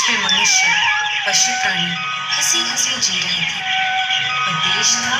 में मनुष्य, पशु प्राणी हंसी हंसी जी रहे थे। वह देश था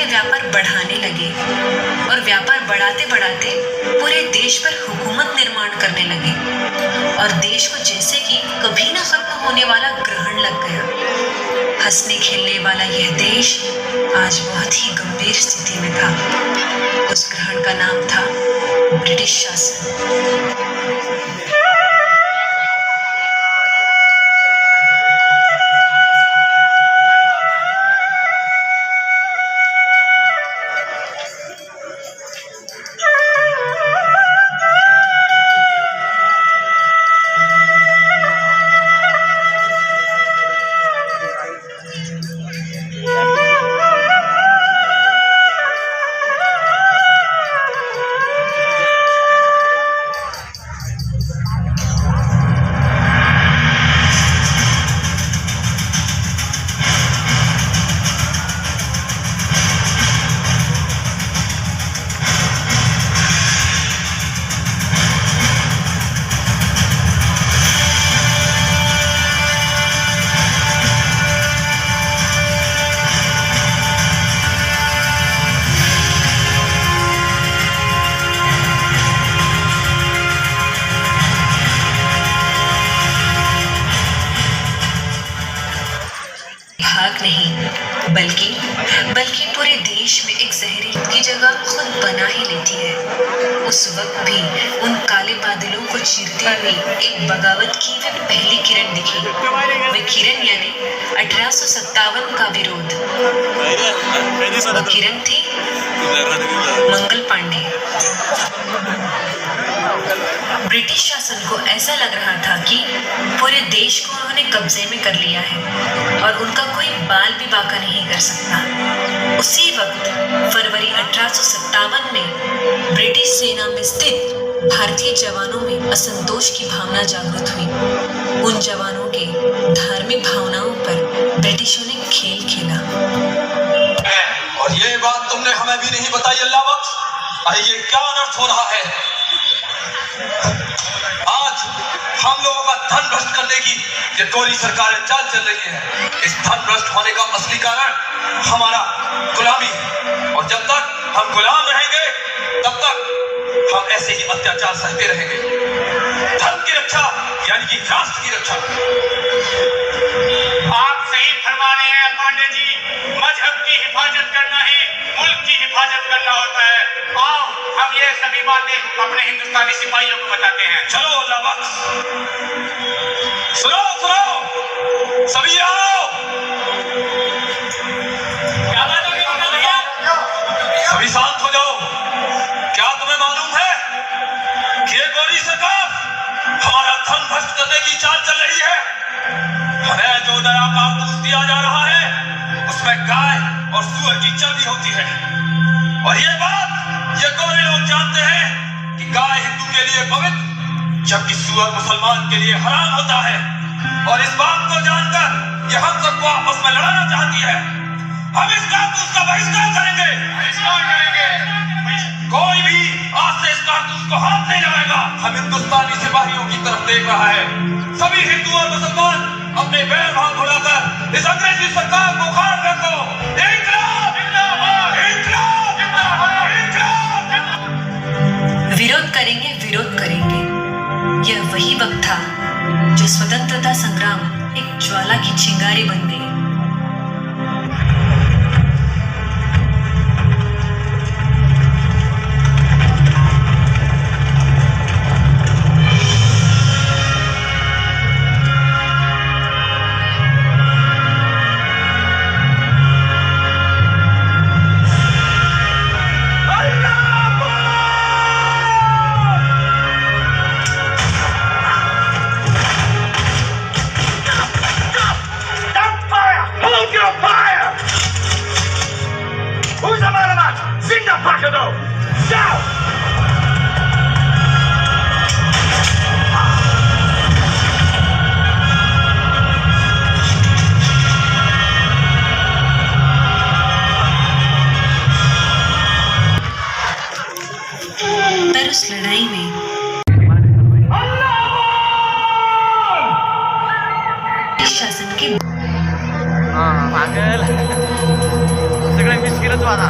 व्यापार बढ़ाने लगे और व्यापार बढ़ाते बढ़ाते पूरे देश पर हुकूमत निर्माण करने लगे और देश को जैसे कि कभी न खत्म होने वाला ग्रहण लग गया। हंसने खेलने वाला यह देश आज बहुत ही गंभीर स्थिति में था। उस ग्रहण का नाम था ब्रिटिश शासन। भाग नहीं बल्कि पूरे देश में एक जहरीली की जगह खुद बना ही लेती है। उस वक्त भी उन काले बादलों को चीरते हुए एक बगावत की वे पहली किरण दिखी। वे किरण यानी 1857 का विरोध। वो किरण थी मंगल पांडे। ब्रिटिश शासन को ऐसा लग रहा था कि पूरे देश को उन्होंने कब्जे में कर लिया है और उनका कोई बाल भी बांका नहीं कर सकता। उसी वक्त फरवरी 1857 में ब्रिटिश सेना में स्थित भारतीय जवानों में असंतोष की भावना जागृत हुई। उन जवानों के धार्मिक भावनाओं पर ब्रिटिशों ने खेल खेला। और ये बात तुमने हमें भी नहीं बताई अल्लाह बख्श, ये क्या अनर्थ हो रहा है? आज हम लोगों का धन भ्रष्ट करने की ये गोरी सरकारें चाल चल रही है। इस धन भ्रष्ट होने का असली कारण हमारा गुलामी, और जब तक हम गुलाम रहेंगे तब तक हम ऐसे ही अत्याचार सहते रहेंगे। धर्म की रक्षा यानी कि राष्ट्र की रक्षा। आप सही फरमा रहे हैं पांडे जी, मजहब की हिफाजत करना ही मुल्क की हिफाजत करना होता है। आओ हम ये सभी बातें अपने हिंदुस्तानी सिपाहियों को बताते हैं। चलो अल्लाह बख्श, सुनो सुनो सभी आओ। क्या बात होगी भैया? सभी शांत हो जाओ। क्या तुम्हें मालूम है कि ये गोरी सरकार हमारा धन भ्रष्ट करने की चाल चल रही है? हमें जो नया कारतूस दिया जा रहा है उसमें गाय और सूअर की चर्बी होती है, और ये बात ये गोरे लोग जानते हैं कि गाय हिंदू के लिए पवित्र जबकि सूअर मुसलमान के लिए हराम होता है। और इस बात को जानकर ये हम सबको आपस में लड़ाना चाहती है। हम इस कारतूस का बहिष्कार करेंगे। कोई भी आज से इस कारतूस को हाथ नहीं लगाएगा। हम हिंदुस्तानी सिपाहियों की तरफ देख रहा है। सभी हिंदू और मुसलमान अपने बैर भाव भुलाकर इस अंग्रेजी सरकार को उखाड़ कर दो। इंकलाब जिंदाबाद, इंकलाब जिंदाबाद, इंकलाब जिंदाबाद। विरोध करेंगे, विरोध करेंगे। यह वही वक्त था जो स्वतंत्रता संग्राम एक ज्वाला की चिंगारी बन गई। पर उस लड़ाई में शासन के पागल सगळे मिस केलं तू आता।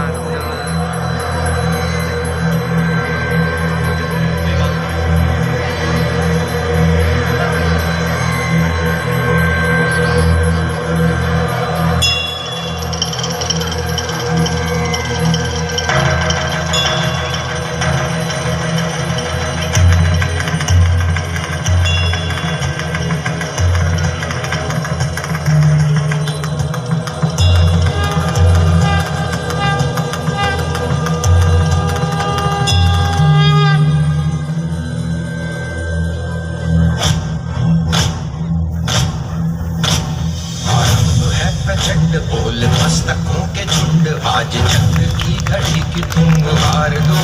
बोल मस्तकों के झुंड, आज जंग की घड़ी की तुम गुहार दो।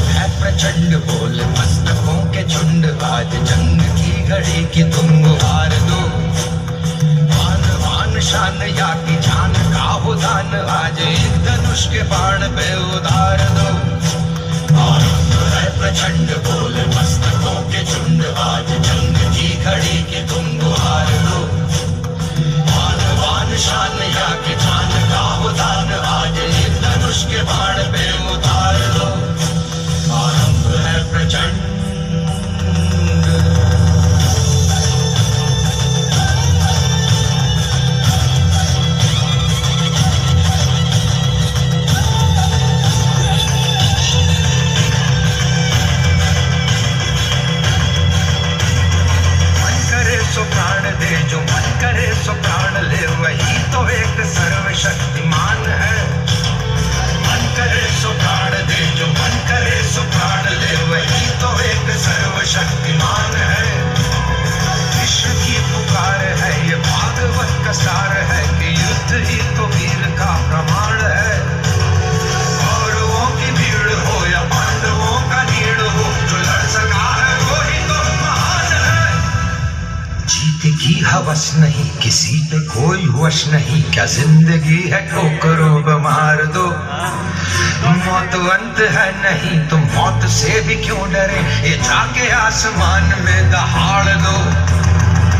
है प्रचंड बोल मस्तकों के झुंड, आज जंग की घड़ी की तुम गुहार दो। मान मान शान या की जान का हो दान, आज एक धनुष के बाण पे उतार दो। प्रचंड बोल मस्तकों के झुंड, आज जंग की घड़ी के तुम गुहार दो। मान वान शान या के जान का हो दान, आज एक धनुष के बाण पे उतार दो। आरंभ है प्रचंड। जो मन करे सो प्राण ले, वही तो एक सर्वशक्तिमान है। मन करे बस नहीं, किसी पे कोई वश नहीं, क्या जिंदगी है ठोकरों पे मार दो। मौत अंत है नहीं तो मौत से भी क्यों डरे, ये जाके आसमान में दहाड़ दो।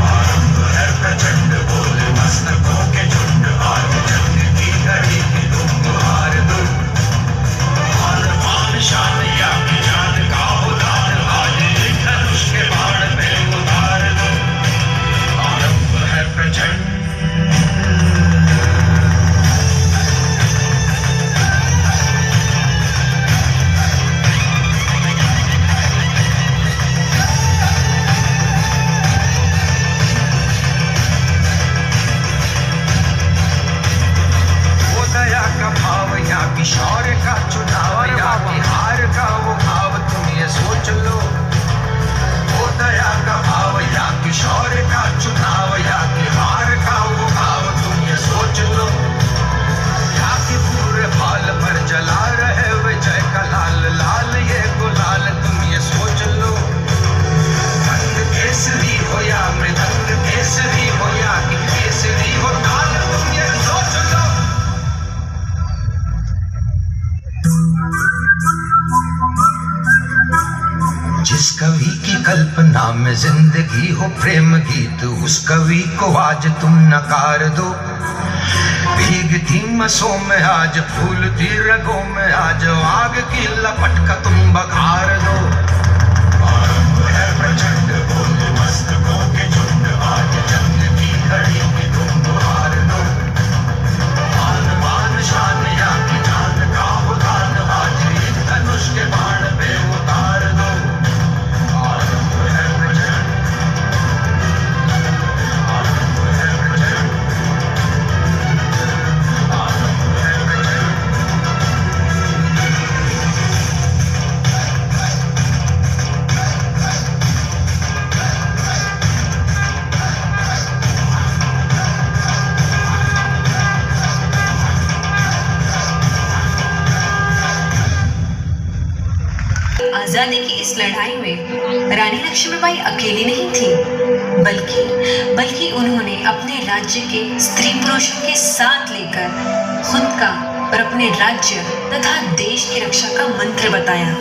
आरंभ है प्रचंड बोले मस्तकों के झुंड, आज जंग की घड़ी की तुम गुहार दो। मान मान शान या की जान का उदार, आज एक धनुष के बाण में उतार दो। आरंभ है प्रचंड शौर्य का चुनाव या कि हार का वो भाव, तुम ये सोच लो। वो दया का भाव या कि शौर्य का चुनाव या कि हार का वो भाव, तुम ये सोच लो। या कि पूरे भाल पर जला रहे विजय का लाल लाल ये गुलाल, तुम ये सोच लो। रंग केसरी हो या मृदंग केसरी हो या कि केसरी हो ताल, तुम ये सोच लो। जिस कवि की कल्पना में जिंदगी हो प्रेम गीत, उस कवि को आज तुम नकार दो। भीगती मसों में आज फूलती रगों में आज आग की लपट का तुम बघार दो। आरंभ है प्रचंड बोले मस्तकों के झुंड, आज जंग की घड़ी की तुम गुहार दो। मान मान शान या की जान का उदान, आज एक धनुष के बाण पे उतार दो। आजादी की इस लड़ाई में रानी लक्ष्मीबाई अकेली नहीं थी, बल्कि उन्होंने अपने राज्य के स्त्री पुरुषों के साथ लेकर खुद का और अपने राज्य तथा देश की रक्षा का मंत्र बताया।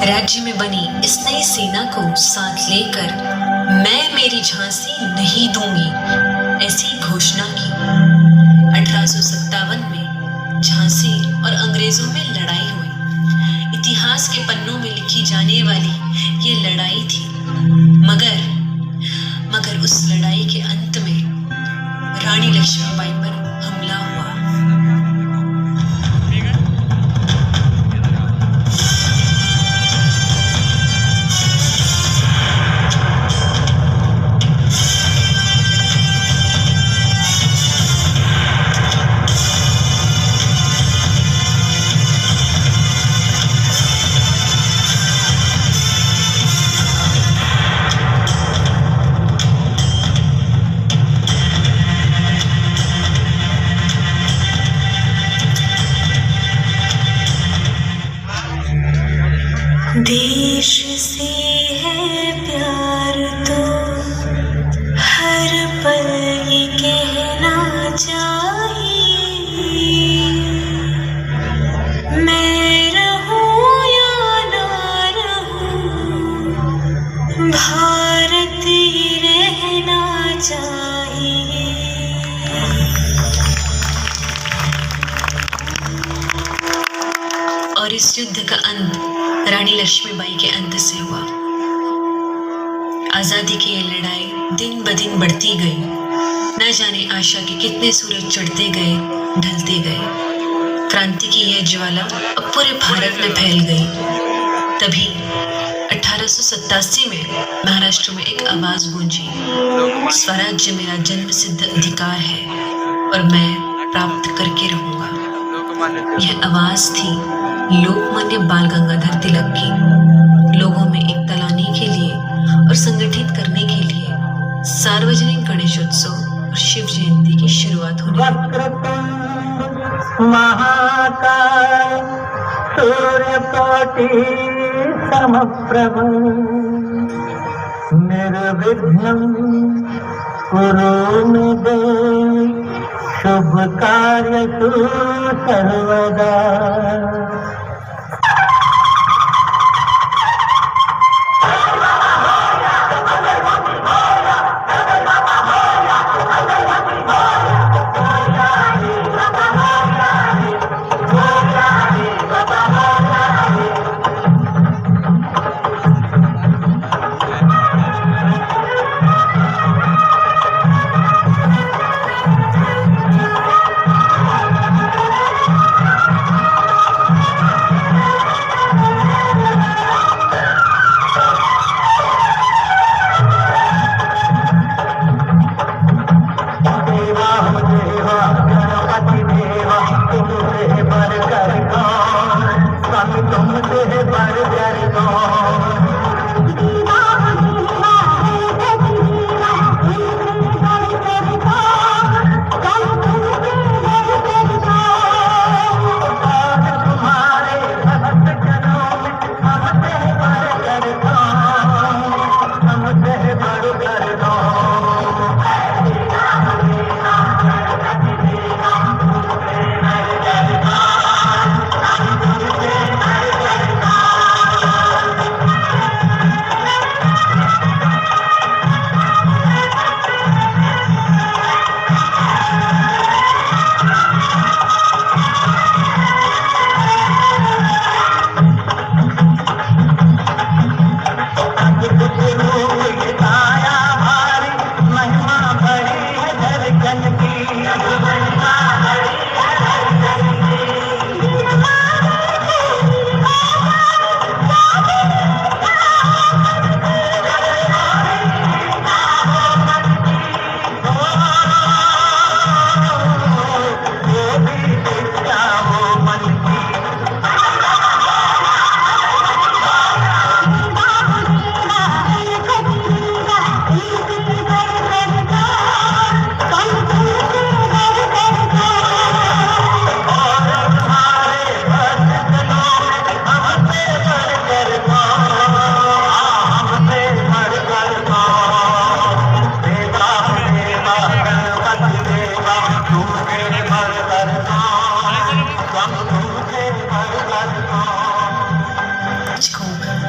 राज्य में बनी इस नई सेना को साथ लेकर मैं मेरी झांसी नहीं दूंगी, ऐसी घोषणा की। 1857 में झांसी और अंग्रेजों में लड़ाई हुई। इतिहास के पन्नों में लिखी जाने वाली ये लड़ाई थी, मगर उस लड़ाई के अंत में रानी लक्ष्मीबाई पर हमला हुआ। और इस युद्ध का अंत रानी लक्ष्मीबाई के अंत से हुआ। आजादी की ये लड़ाई दिन ब दिन बढ़ती गई। न जाने आशा के कितने सूरज चढ़ते गए, ढलते गए। क्रांति की यह ज्वाला अब पूरे भारत में फैल गई। तभी 1887 में महाराष्ट्र में एक आवाज गूंजी, स्वराज्य मेरा जन्म सिद्ध अधिकार है और मैं प्राप्त करके रहूंगा। यह आवाज थी लोकमान्य बाल गंगाधर तिलक की। लोगों में एकता लाने के लिए और संगठित करने के लिए सार्वजनिक गणेशोत्सव और शिव जयंती की शुरुआत होने महाकाय सूर्यकोटि समप्रभ निर्विघ्नं कुरु मे देव शुभ कार्येषु सर्वदा।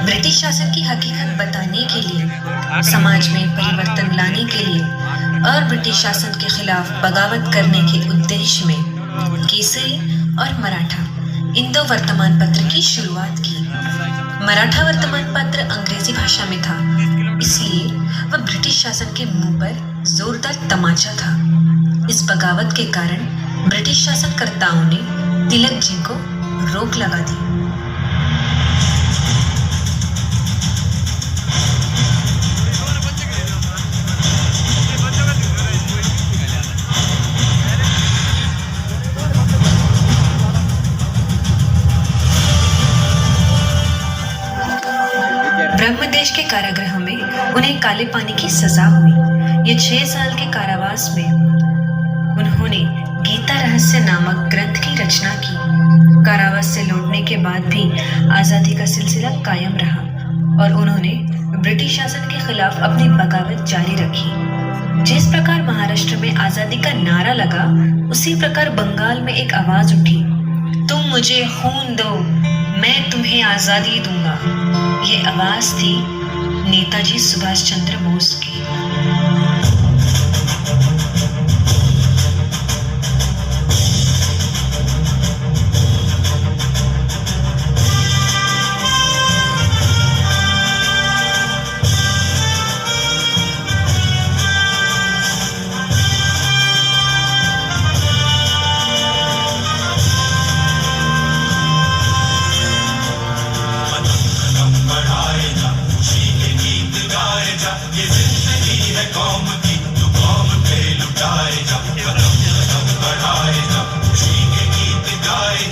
ब्रिटिश शासन की हकीकत बताने के लिए, समाज में परिवर्तन लाने के लिए और ब्रिटिश शासन के खिलाफ बगावत करने के उद्देश्य में केसरी और मराठा इन दो वर्तमान पत्र की शुरुआत की। मराठा वर्तमान पत्र अंग्रेजी भाषा में था, इसलिए वह ब्रिटिश शासन के मुंह पर जोरदार तमाचा था। इस बगावत के कारण ब्रिटिश शासनकर्ताओं ने तिलक जी को रोक लगा दी। ब्रह्मदेश के कारागृह में उन्हें काले पानी की सजा हुई। ये 6 साल के कारावास में उन्होंने गीता रहस्य नामक ग्रंथ की रचना की। कारावास से लौटने के बाद भी आजादी का सिलसिला कायम रहा और उन्होंने ब्रिटिश शासन के खिलाफ अपनी बगावत जारी रखी। जिस प्रकार महाराष्ट्र में आजादी का नारा लगा, उसी प्रकार बंगाल में एक आवाज उठी, तुम मुझे खून दो, मैं तुम्हें आजादी दूंगा। ये आवाज थी नेताजी सुभाष चंद्र बोस की।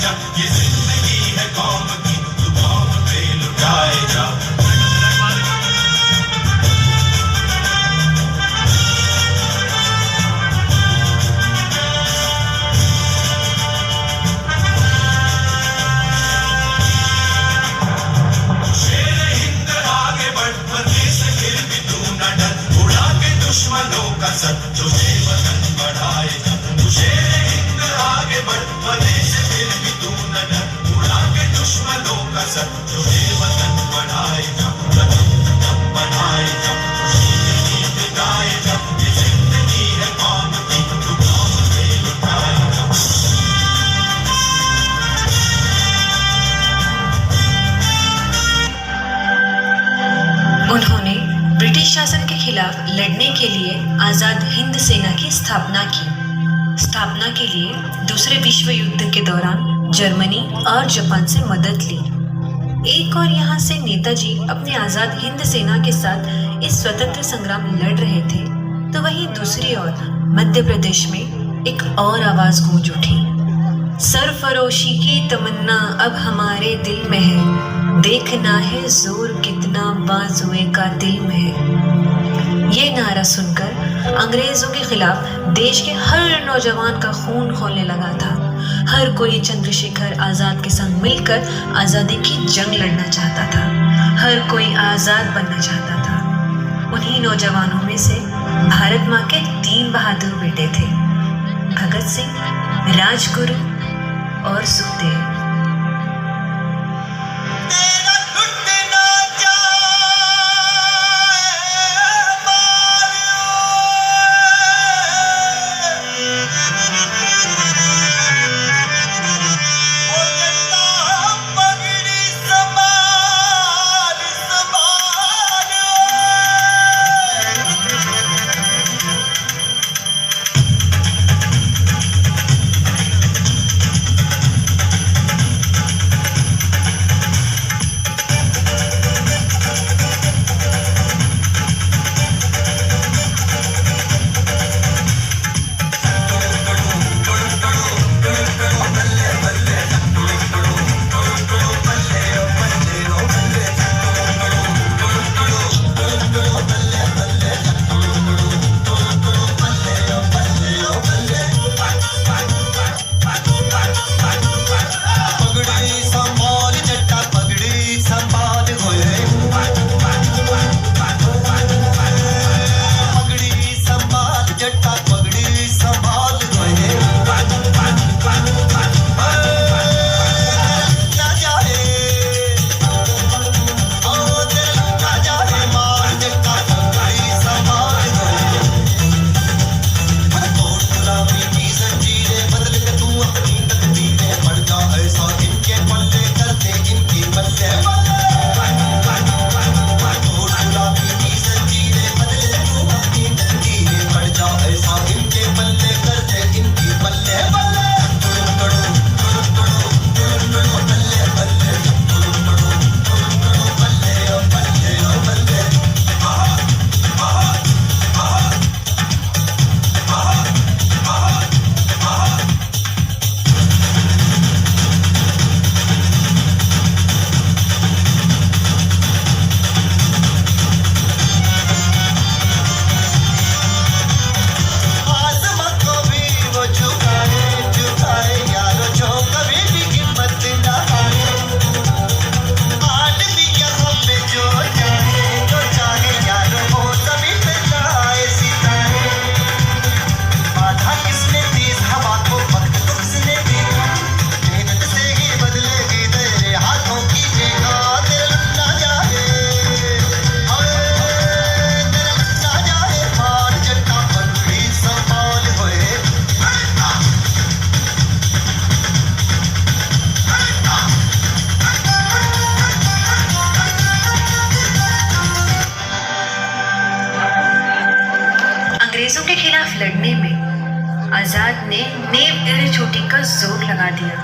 जा, ये जिंदगी है कौम की, तू कौम पे लुटाए जा। शेर हिंद आगे बढ़, फतेह से फिर भी तू न डर, उड़ा के दुश्मनों का सर, जो ये वतन बढ़ाए जा। तू शेर हिंद आगे बढ़, फतेह से फिर भी तू न डर, उड़ा के दुश्मनों का सर, जो ये वतन बढ़ाए जा। वतन बढ़ाए जा, खुशी गीत गाए जा, ये जिंदगी है कौम की, तू कौम पे लुटाए जा। उन्होंने ब्रिटिश शासन के खिलाफ लड़ने के लिए आजाद हिंद सेना की स्थापना की। स्थापना के लिए दूसरे विश्व युद्ध के दौरान जर्मनी और जापान से मदद ली। एक और यहाँ से नेताजी अपने आजाद हिंद सेना के साथ इस स्वतंत्र संग्राम लड़ रहे थे, तो वहीं दूसरी ओर मध्य प्रदेश में एक और आवाज गूंज उठी। सरफरोशी की तमन्ना अब हमारे दिल में है, देखना है जोर कितना बाजुए का दिल में है। ये नारा सुनकर अंग्रेजों के खिलाफ देश के हर नौजवान का खून खौलने लगा था। हर कोई चंद्रशेखर आजाद के संग मिलकर आजादी की जंग लड़ना चाहता था। हर कोई आजाद बनना चाहता था। उन्हीं नौजवानों में से भारत माँ के 3 बहादुर बेटे थे, भगत सिंह, राजगुरु और सुखदेव। तेरा लुट ना जाए मारियो, ओ जट्टा पगड़ी संभाल संभाल। पगड़ी संभाल जट्टा पगड़ी संभाल होए, पगड़ी संभाल जट्टा पगड़ी संभाल होए। ना जाए ओ दिल ना जाए मार जट्टा पगड़ी संभाल होए। तोड़ गुलामी की जंजीरें बदल के तू अपनी तकदीरें, पड़ जा ऐसा इनके पल्ले करते इनकी पल्ले बल्ले। तोड़ गुलामी की जंजीरें बदल के तू अपनी तकदीरें, पड़ जा ऐसा इनके पल्ले करते इनकी पल्ले बल्ले। बल्ले बल्ले बल्ले बल्ले। आसमां को भी वो झुकाए झुकाए यारो, जो कभी भी हिम्मत न हारे। आदमी यहाँ पे जो चाहे यारो, वो सभी पे लाए सितारे। बाधा किसने दी हवा को, वक्त तो किसने दी, मेहनत से ही बदलेगी तेरे हाथों की जेगा। तेरे लुट ना जाए तेरे लुट ना जाए मार जट्टा पगड़ी संभाल होए। अंग्रेजों के खिलाफ लड़ने में आजाद ने नेम एड़ चोटी का जोर लगा दिया,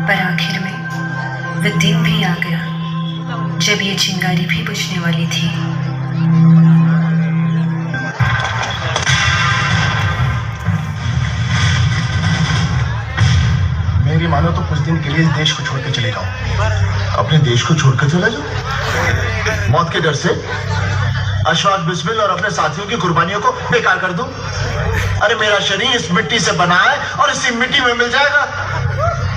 पर आखिर में वह दिन भी आ गया जब ये चिंगारी भी बुझने वाली थी। मेरी मेरी मानो तो कुछ दिन के लिए इस देश को छोड़ के चले जाओ। अपने देश को छोड़कर चला जाओ? मौत के डर से अशफाक बिस्मिल और अपने साथियों की कुर्बानियों को बेकार कर दूं? अरे मेरा शरीर इस मिट्टी से बना है और इसी मिट्टी में मिल जाएगा।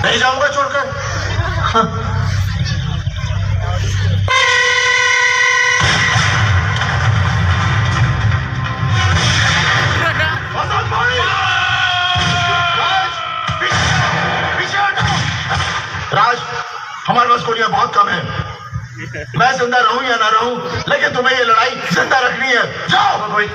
नहीं जाऊंगा छोड़कर। हाँ। राज, हमारे पास गोलियां बहुत कम है। मैं जिंदा रहूं या ना रहूं, लेकिन तुम्हें ये लड़ाई जिंदा रखनी है। जाओ भाई।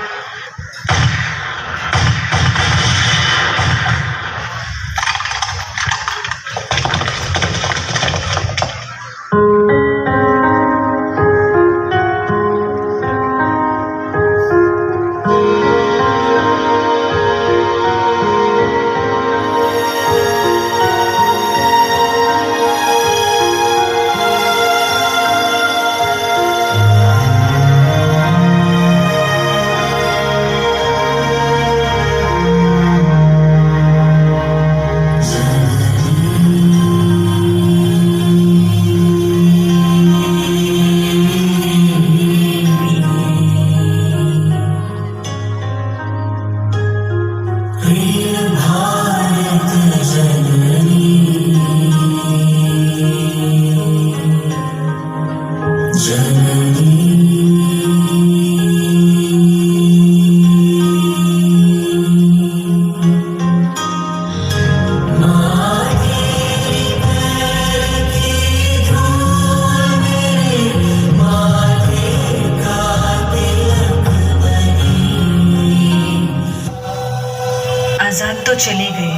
आजाद तो चले गए,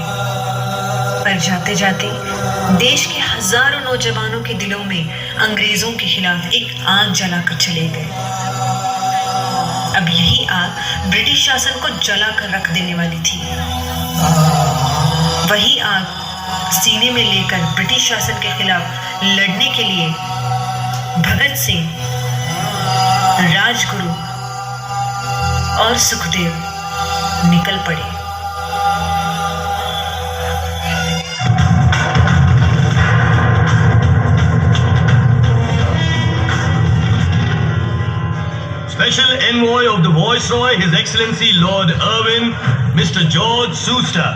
पर जाते जाते देश के हजारों नौजवानों के दिलों में अंग्रेजों के खिलाफ एक आग जलाकर चले गए। अब यही आग ब्रिटिश शासन को जलाकर रख देने वाली थी। वही आग सीने में लेकर ब्रिटिश शासन के खिलाफ लड़ने के लिए भगत सिंह, राजगुरु और सुखदेव निकल पड़े। Special Envoy of the Viceroy, His Excellency Lord Irwin, Mr. George Schuster.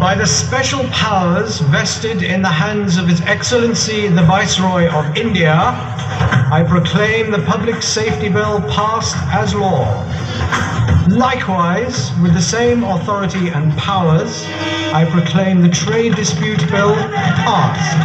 By the special powers vested in the hands of His Excellency the Viceroy of India, I proclaim the Public Safety Bill passed as law. Likewise, with the same authority and powers, I proclaim the Trade Dispute Bill passed.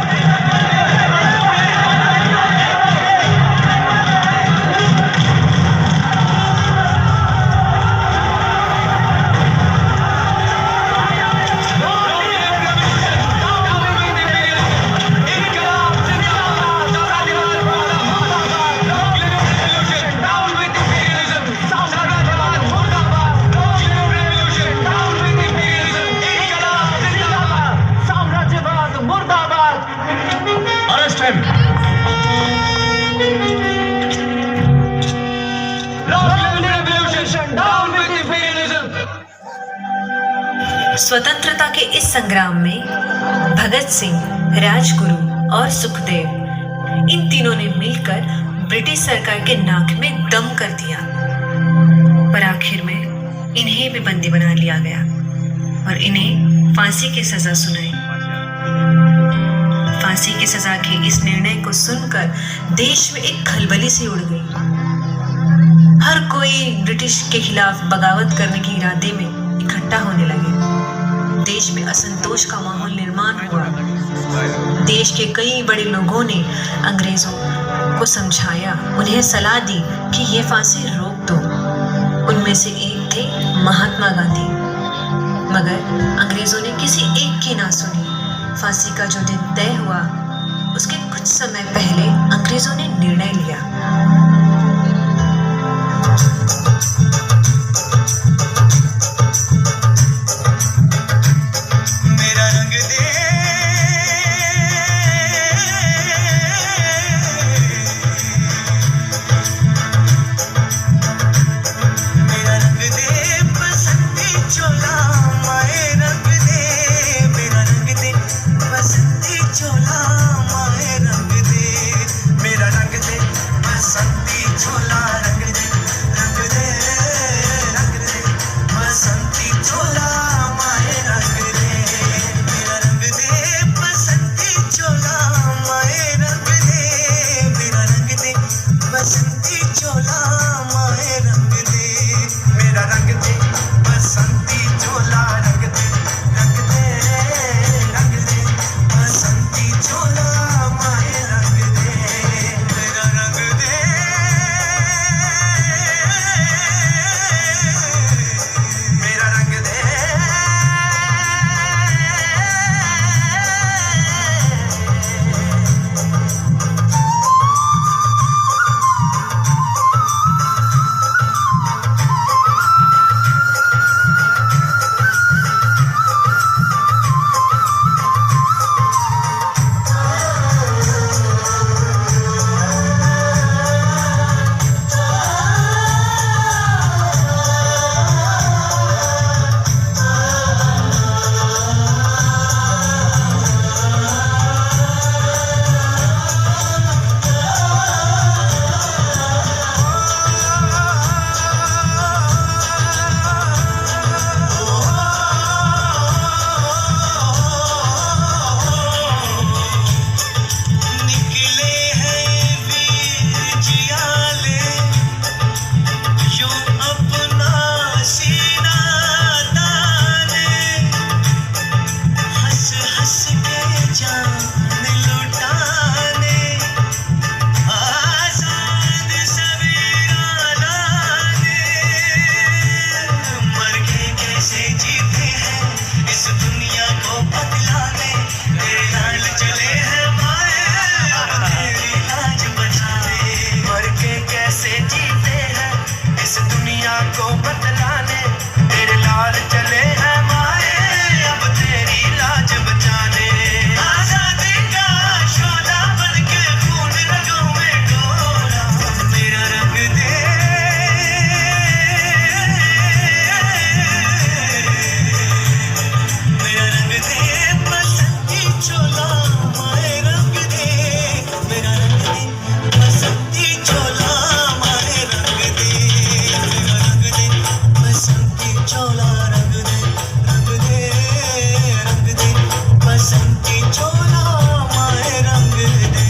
स्वतंत्रता के इस संग्राम में भगत सिंह, राजगुरु और सुखदेव इन तीनों ने मिलकर British सरकार के नाक में दम कर दिया, पर आखिर में इन्हें भी बंदी बना लिया गया और इन्हें फांसी की सजा सुनाई। फांसी की सजा के इस निर्णय को सुनकर देश में एक खलबली सी उड़ गई। हर कोई ब्रिटिश के खिलाफ बगावत करने के इरादे में इकट्ठा होने लगे। देश में असंतोष का माहौल निर्माण हुआ। देश के कई बड़े लोगों ने अंग्रेजों को समझाया, उन्हें सलाह दी कि ये फांसी रोक दो। उनमें से एक थे महात्मा गांधी, मगर अंग्रेजों ने किसी एक की ना सुनी। फांसी का जो दिन तय हुआ, उसके कुछ समय पहले अंग्रेजों ने निर्णय लिया। चले हैं माए अब तेरी लाज बचाने आजादी का शोला बनके खून रगों में डोला मेरा रंग दे मेरा रंग दे बसंती चोला माए रंग दे मेरा रंग दे बसंती चोला माए रंग दे मेरा रंग दे बसंती चोला रंग दे बसंती चोला माए रंग दे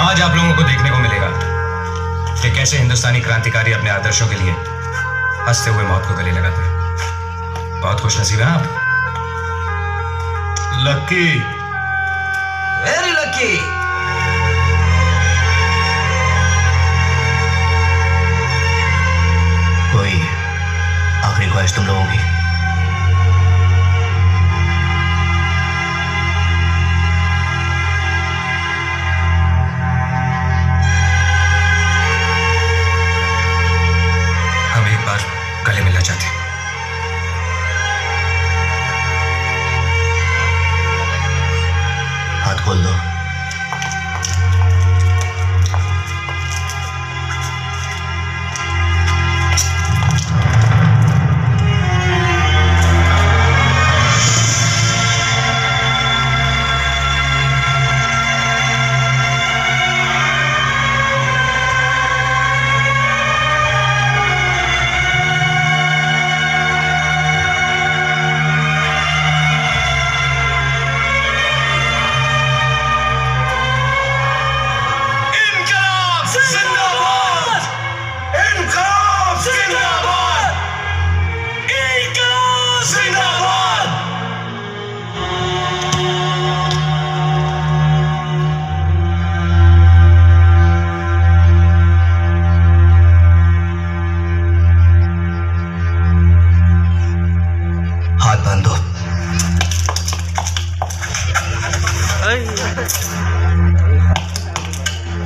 आज आप लोगों को देखने को मिलेगा कि कैसे हिंदुस्तानी क्रांतिकारी अपने आदर्शों के लिए हंसते हुए मौत को गले लगाते हैं। बहुत खुशनसीब हैं आप। Lucky, very lucky. कोई आखिरी ख्वाहिश तुम लोगों की? हम एक बार गले मिलना चाहते हैं। हाथ खोल दो।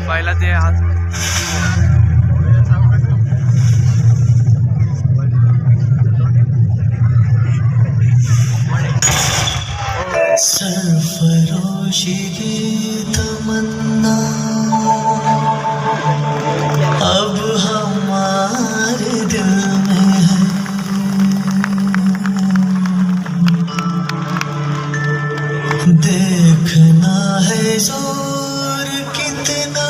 पहिला ते हात सरफरोशी की तमन्ना अब हमारे दिल में है देखना है जोर कितना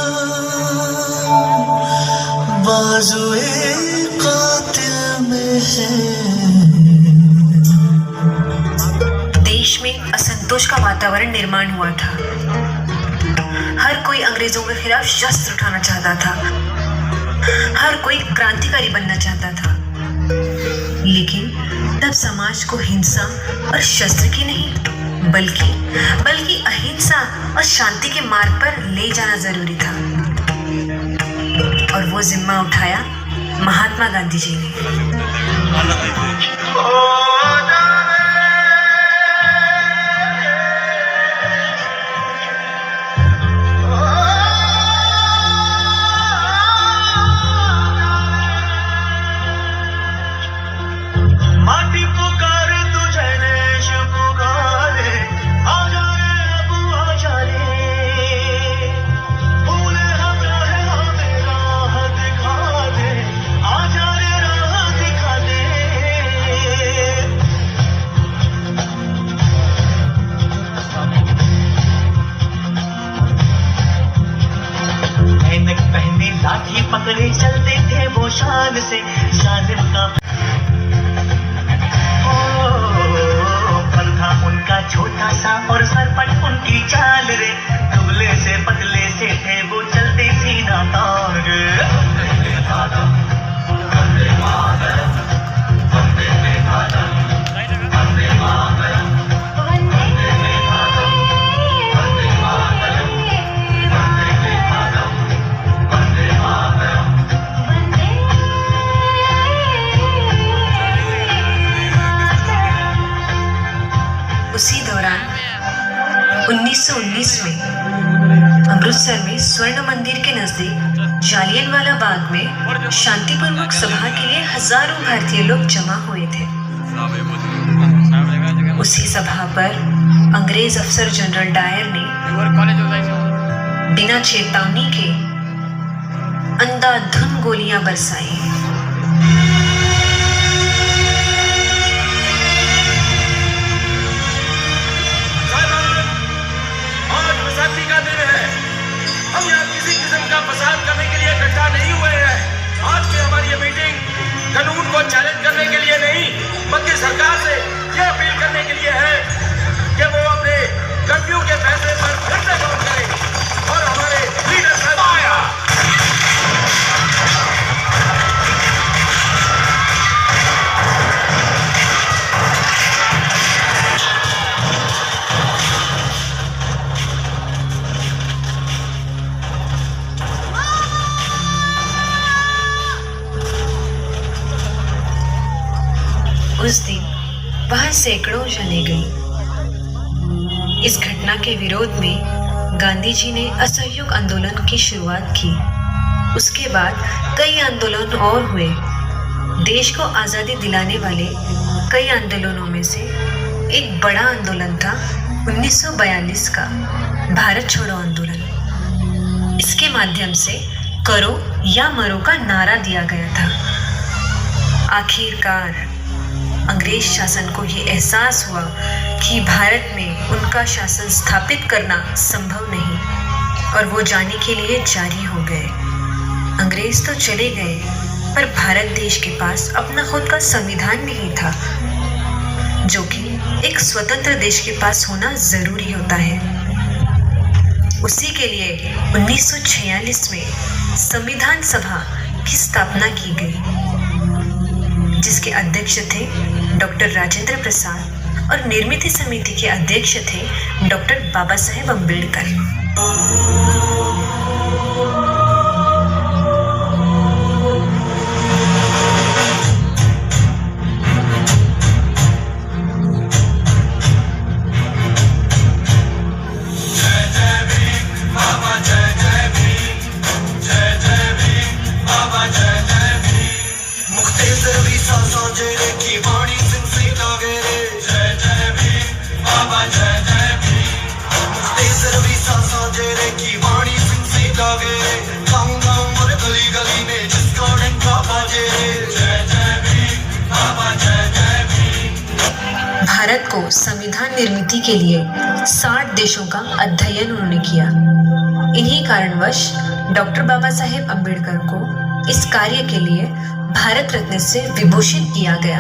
बाजुए कातिल में है। देश में असंतोष का वातावरण निर्माण हुआ था। हर कोई अंग्रेजों के खिलाफ शस्त्र उठाना चाहता था। हर कोई क्रांतिकारी बनना चाहता था। लेकिन तब समाज को हिंसा और शस्त्र की नहीं बल्कि अहिंसा और शांति के मार्ग पर ले जाना जरूरी था। और वो जिम्मा उठाया महात्मा गांधी जी ने। माटी पुकारे तुझे देश पुकारे आजा रे अब आजा रे भूले हम रहे हमें राह दिखा दे आजा रे राह दिखा दे ऐनक पहने लाठी पकड़े चलते थे वो शान से जालिम का उनका छोटा सा और सरपट उनकी चाल रे दुबले से पतले से थे वो चलते सीना तान रे उसी दौरान 1919 में अमृतसर में स्वर्ण मंदिर के नजदीक जालियनवाला बाग में शांतिपूर्वक सभा के लिए हजारों भारतीय लोग जमा हुए थे। उसी सभा पर अंग्रेज अफसर जनरल डायर ने बिना चेतावनी के अंधाधुंध गोलियां बरसाई। आज बैसाखी का दिन है। हम यहाँ किसी किस्म का फसाद करने के लिए इकट्ठा नहीं हुए हैं। आज की हमारी ये मीटिंग कानून को चैलेंज करने के लिए नहीं, बल्कि सरकार से ये अपील करने के लिए है कि वो अपने कर्फ्यू के फैसले पर फिर से गौर करें और हमारे लीडर साहब उस दिन वहां सैकड़ों जाने गई। इस घटना के विरोध में गांधी जी ने असहयोग आंदोलन की शुरुआत की। उसके बाद कई आंदोलन और हुए। देश को आजादी दिलाने वाले कई आंदोलनों में से एक बड़ा आंदोलन था 1942 का भारत छोड़ो आंदोलन। इसके माध्यम से करो या मरो का नारा दिया गया था। आखिरकार अंग्रेज शासन को ये एहसास हुआ कि भारत में उनका शासन स्थापित करना संभव नहीं और वो जाने के लिए जारी हो गए। अंग्रेज तो चले गए, पर भारत देश के पास अपना खुद का संविधान नहीं था, जो कि एक स्वतंत्र देश के पास होना जरूरी होता है। उसी के लिए 1946 में संविधान सभा की स्थापना की गई, जिसके अध्यक्ष थे डॉक्टर राजेंद्र प्रसाद और निर्मित समिति के अध्यक्ष थे डॉक्टर बाबा साहेब अम्बेडकर। भारत को संविधान निर्मित के लिए 60 देशों का अध्ययन उन्होंने किया। इन्हीं कारणवश डॉक्टर बाबा साहेब अम्बेडकर को इस कार्य के लिए भारत रत्न से विभूषित किया गया।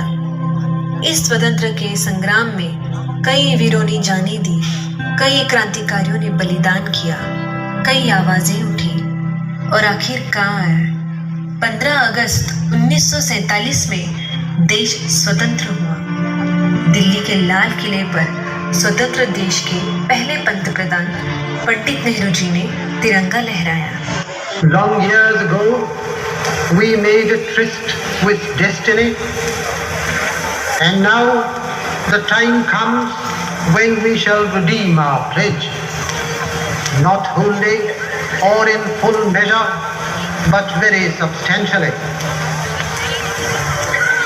इस स्वतंत्र के संग्राम में कई वीरों ने जानें दी, कई क्रांतिकारियों ने बलिदान किया, कई आवाजें उठी और आखिरकार 15 अगस्त 1947 में देश स्वतंत्र हुआ। दिल्ली के लाल किले पर स्वतंत्र देश के पहले पंतप्रधान पंडित नेहरू जी ने तिरंगा लहराया। Long years ago, we made a tryst with destiny, and now the time comes when we shall redeem our pledge, not wholly or in full measure, but very substantially.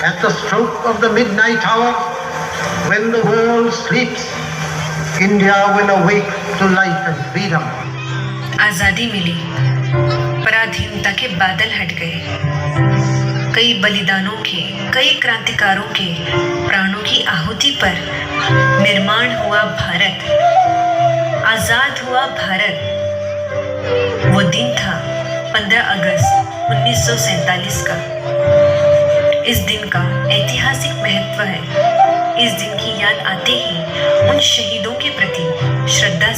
At the stroke of the midnight hour, when the world sleeps, India will awake to life and freedom. आजादी मिली, पराधीनता के बादल हट गए। कई बलिदानों के, कई क्रांतिकारों के प्राणों की आहुति पर निर्माण हुआ भारत, आजाद हुआ भारत। वो दिन था 15 अगस्त 1947 का। इस दिन का ऐतिहासिक महत्व है। इस दिन की याद आते ही उन शहीदों के प्रति श्रद्धा